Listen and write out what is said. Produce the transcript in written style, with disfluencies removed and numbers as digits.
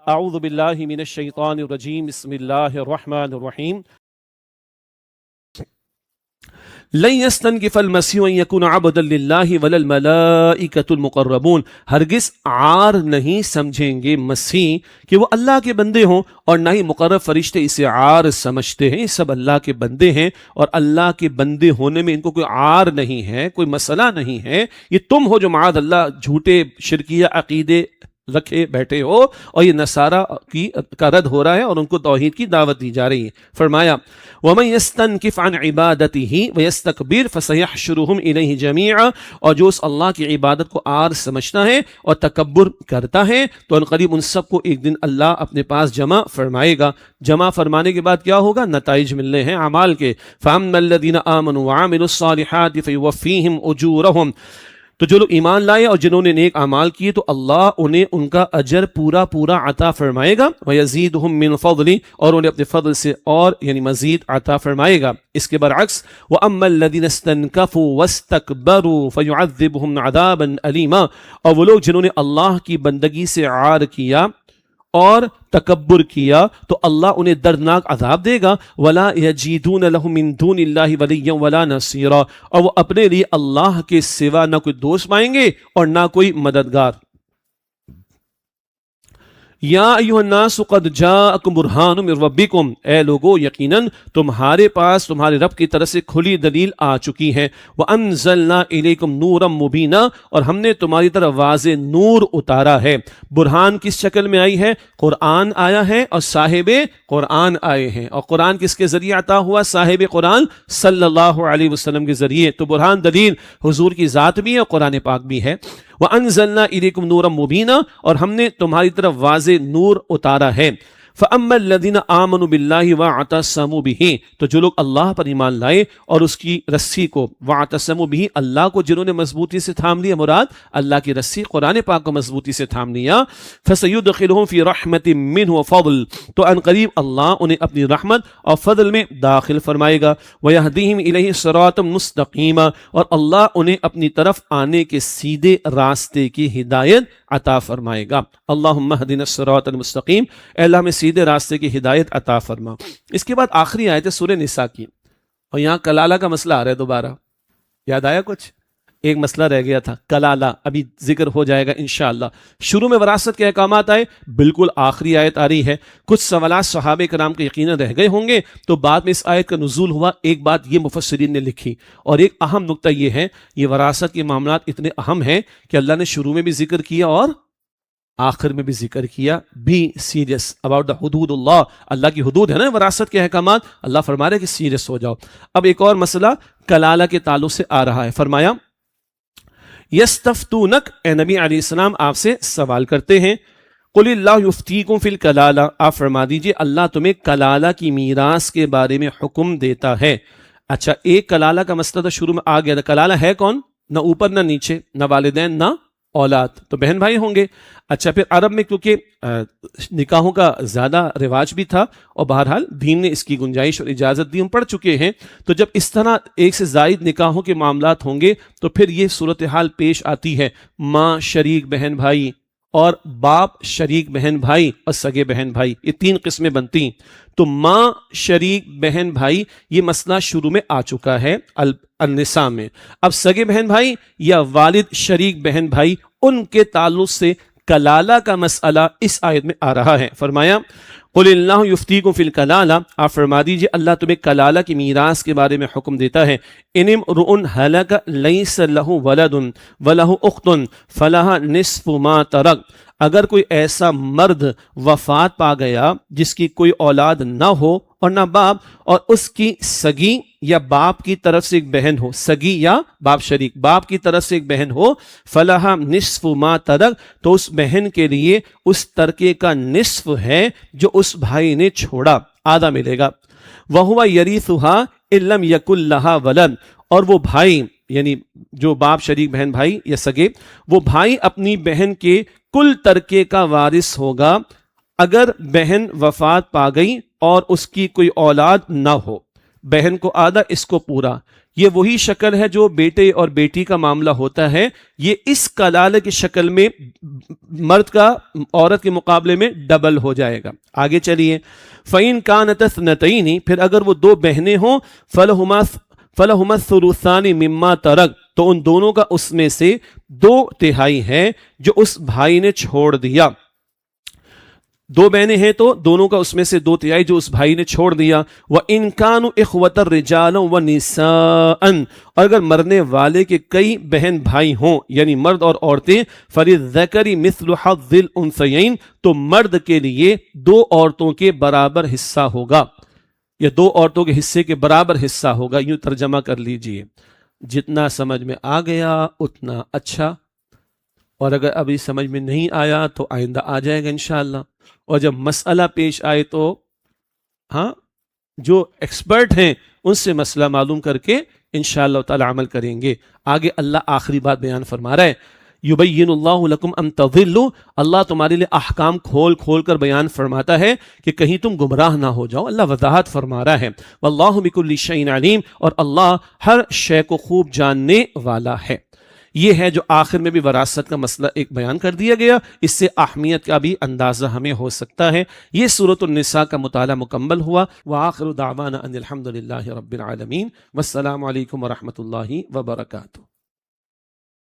اعوذ باللہ من الشیطان الرجیم بسم اللہ الرحمن الرحیم لن يستنكف المسيح ان يكون عبدا لله ولا الملائكة المقربون، ہرگز عار نہیں سمجھیں گے مسیح کہ وہ اللہ کے بندے ہوں، اور نہ ہی مقرب فرشتے اسے عار سمجھتے ہیں۔ یہ سب اللہ کے بندے ہیں، اور اللہ کے بندے ہونے میں ان کو کوئی عار نہیں ہے، کوئی مسئلہ نہیں ہے۔ یہ تم ہو جو معاذ اللہ جھوٹے شرکیہ عقیدے رکھے بیٹھے ہو، اور یہ نصارہ کا رد ہو رہا ہے اور ان کو توحید کی دعوت دی جا رہی ہے۔ فرمایا وَمَن يَسْتَنْكِفْ عَنْ عِبَادَتِهِ وَيَسْتَكْبِرْ فَسَيَحْشُرُهُمْ إِلَيْهِ جَمِيعًا، اور جو اس اللہ کی عبادت کو عار سمجھتا ہے اور تکبر کرتا ہے تو عنقریب ان سب کو ایک دن اللہ اپنے پاس جمع فرمائے گا۔ جمع فرمانے کے بعد کیا ہوگا؟ نتائج ملنے ہیں اعمال کے۔ فَأَمَّا الَّذِينَ آمَنُوا وَعَمِلُوا الصَّالِحَاتِ فَيُوَفِّيهِمْ أُجُورَهُمْ، تو جو لوگ ایمان لائے اور جنہوں نے نیک اعمال کیے تو اللہ انہیں ان کا اجر پورا عطا فرمائے گا۔ وَيَزِيدُهُم مِّن فَضْلِهِ، اور انہیں اپنے فضل سے اور یعنی مزید عطا فرمائے گا۔ اس کے برعکس وَأَمَّا الَّذِينَ اسْتَنكَفُوا وَاسْتَكْبَرُوا فَيُعَذِّبُهُمْ عَذَابًا أَلِيمًا، اور وہ لوگ جنہوں نے اللہ کی بندگی سے عار کیا اور تکبر کیا تو اللہ انہیں دردناک عذاب دے گا۔ وَلَا يَجِدُونَ لَهُم مِّن دُونِ اللَّهِ وَلِيًّا وَلَا نَصِيرًا، اور وہ اپنے لیے اللہ کے سوا نہ کوئی دوست پائیں گے اور نہ کوئی مددگار۔ یا ایھا الناس قد جاءکم برہان من ربکم، اے لوگو یقیناً تمہارے پاس تمہارے رب کی طرف سے کھلی دلیل آ چکی ہے۔ وانزلنا الیکم نورا مبینا، اور ہم نے تمہاری طرف واضح نور اتارا ہے۔ برہان کس شکل میں آئی ہے؟ قرآن آیا ہے اور صاحب قرآن آئے ہیں، اور قرآن کس کے ذریعے عطا ہوا؟ صاحب قرآن صلی اللہ علیہ وسلم کے ذریعے۔ تو برہان دلیل حضور کی ذات بھی ہے اور قرآن پاک بھی ہے۔ وَأَنزَلْنَا إِلَيْكُمْ نُورًا مُبِينًا، اور ہم نے تمہاری طرف واضح نور اتارا ہے۔ فَأَمَّا الَّذِينَ آمَنُوا بِاللَّهِ وَاعْتَصَمُوا بِهِ، تو جو لوگ اللہ پر ایمان لائے اور اس کی رسی کو، وَاعْتَصَمُوا بِهِ، اللہ کو جنہوں نے مضبوطی سے تھام لیا، مراد اللہ کی رسی قرآن پاک کو مضبوطی سے تھام لیا، فَسَيُدْخِلُهُمْ فِي رَحْمَةٍ مِّنْهُ وَفَضْلٍ، تو ان قریب اللہ انہیں اپنی رحمت اور فضل میں داخل فرمائے گا۔ وَيَهْدِيهِمْ إِلَيْهِ صِرَاطًا مُسْتَقِيمًا، اور اللہ انہیں اپنی طرف آنے کے سیدھے راستے کی ہدایت عطا فرمائے گا۔ اللہم اہدنا الصراط المستقیم، اے اللہ ہمیں سیدھے راستے کی ہدایت عطا فرما۔ اس کے بعد آخری آیت ہے سورہ نساء کی، اور یہاں کلالہ کا مسئلہ آ رہا ہے دوبارہ۔ یاد آیا کچھ؟ ایک مسئلہ رہ گیا تھا کلالہ، ابھی ذکر ہو جائے گا انشاءاللہ۔ شروع میں وراثت کے احکامات آئے، بالکل آخری آیت آ رہی ہے۔ کچھ سوالات صحابہ کرام کے یقیناً رہ گئے ہوں گے، تو بعد میں اس آیت کا نزول ہوا۔ ایک بات یہ مفسرین نے لکھی، اور ایک اہم نقطہ یہ ہے، یہ وراثت کے معاملات اتنے اہم ہیں کہ اللہ نے شروع میں بھی ذکر کیا اور آخر میں بھی ذکر کیا۔ بی سیریس اباؤٹ دا حدود اللہ، اللہ کی حدود ہے نا وراثت کے احکامات، اللہ فرما رہے کہ سیریس ہو جاؤ۔ اب ایک اور مسئلہ کلالہ کے تعلق سے آ رہا ہے۔ فرمایا یستفتونک، اے نبی علیہ السلام آپ سے سوال کرتے ہیں۔ قل اللہ یفتیکم فی الکلالہ، آپ فرما دیجئے اللہ تمہیں کلالہ کی میراث کے بارے میں حکم دیتا ہے۔ اچھا، ایک کلالہ کا مسئلہ تو شروع میں آ گیا تھا۔ کلالہ ہے کون؟ نہ اوپر نہ نیچے، نہ والدین نہ اولاد، تو بہن بھائی ہوں گے۔ اچھا، پھر عرب میں کیونکہ نکاحوں کا زیادہ رواج بھی تھا، اور بہرحال دین نے اس کی گنجائش اور اجازت دی، ہم پڑھ چکے ہیں۔ تو جب اس طرح ایک سے زائد نکاحوں کے معاملات ہوں گے تو پھر یہ صورتحال پیش آتی ہے، ماں شریک بہن بھائی اور باپ شریک بہن بھائی اور سگے بہن بھائی، یہ تین قسمیں بنتی ہیں۔ تو ماں شریک بہن بھائی یہ مسئلہ شروع میں آ چکا ہے النساء میں۔ اب سگے بہن بھائی یا والد شریک بہن بھائی، ان کے تعلق سے کلالہ کا مسئلہ اس آیت میں آ رہا ہے۔ فرمایا قل اللہ یفتیکم فی الکلالہ، آپ فرما دیجئے اللہ تمہیں کلالہ کی میراث کے بارے میں حکم دیتا ہے۔ ان امرؤ ہلک لیس لہ ولد ولہ اخت فلہا نصف ما ترک، اگر کوئی ایسا مرد وفات پا گیا جس کی کوئی اولاد نہ ہو اور نہ باپ، اور اس کی سگی یا باپ کی طرف سے ایک بہن ہو، سگی یا باپ شریک، باپ کی طرف سے ایک بہن ہو، فلہا نصف ما ترک، تو اس بہن کے لیے اس ترکے کا نصف ہے جو اس بھائی نے چھوڑا، آدھا ملے گا۔ وَهُوَ يَرِثُهَا إِن لَّمْ يَكُن لَّهَا وَلَدٌ، اور وہ بھائی یعنی جو باپ شریک بہن بھائی یا سگے، وہ بھائی اپنی بہن کے کل ترکے کا وارث ہوگا اگر بہن وفات پا گئی اور اس کی کوئی اولاد نہ ہو۔ بہن کو آدھا، اس کو پورا، یہ وہی شکل ہے جو بیٹے اور بیٹی کا معاملہ ہوتا ہے، یہ اس کلالہ کی شکل میں مرد کا عورت کے مقابلے میں ڈبل ہو جائے گا۔ آگے چلیے، فَإِن كَانَتْ اثْنَتَيْنِ، پھر اگر وہ دو بہنیں ہوں، فَلَهُمَا الثُّلُثَانِ مِمَّا تَرَكَ، تو ان دونوں کا اس میں سے 2/3 ہے جو اس بھائی نے چھوڑ دیا۔ دو بہنیں ہیں تو دونوں کا اس میں سے 2/3 جو اس بھائی نے چھوڑ دیا۔ وَإِن كَانُوا إِخْوَةً رِجَالًا وَنِسَاءً، اور اگر مرنے والے کے کئی بہن بھائی ہوں یعنی مرد اور عورتیں، فَلِلذَّكَرِ مِثْلُ حَظِّ الْأُنثَيَيْنِ، تو مرد کے لیے 2 عورتوں کے برابر حصہ ہوگا، یا 2 عورتوں کے حصے کے برابر حصہ ہوگا۔ یوں ترجمہ کر لیجئے، جتنا سمجھ میں آ گیا اتنا اچھا، اور اگر ابھی سمجھ میں نہیں آیا تو آئندہ آ جائے گا انشاءاللہ، اور جب مسئلہ پیش آئے تو ہاں جو ایکسپرٹ ہیں ان سے مسئلہ معلوم کر کے انشاءاللہ تعالی عمل کریں گے۔ آگے اللہ آخری بات بیان فرما رہا ہے، یبین اللہ لکم ان تضلوا، اللہ تمہارے لیے احکام کھول کھول کر بیان فرماتا ہے کہ کہیں تم گمراہ نہ ہو جاؤ۔ اللہ وضاحت فرما رہا ہے، واللہ بکل شیء علیم، اور اللہ ہر شے کو خوب جاننے والا ہے۔ یہ ہے جو آخر میں بھی وراثت کا مسئلہ ایک بیان کر دیا گیا، اس سے اہمیت کا بھی اندازہ ہمیں ہو سکتا ہے۔ یہ سورۃ النساء کا مطالعہ مکمل ہوا۔ وآخر دعوانا ان الحمد للہ رب العالمین، والسلام علیکم ورحمۃ اللہ وبرکاتہ۔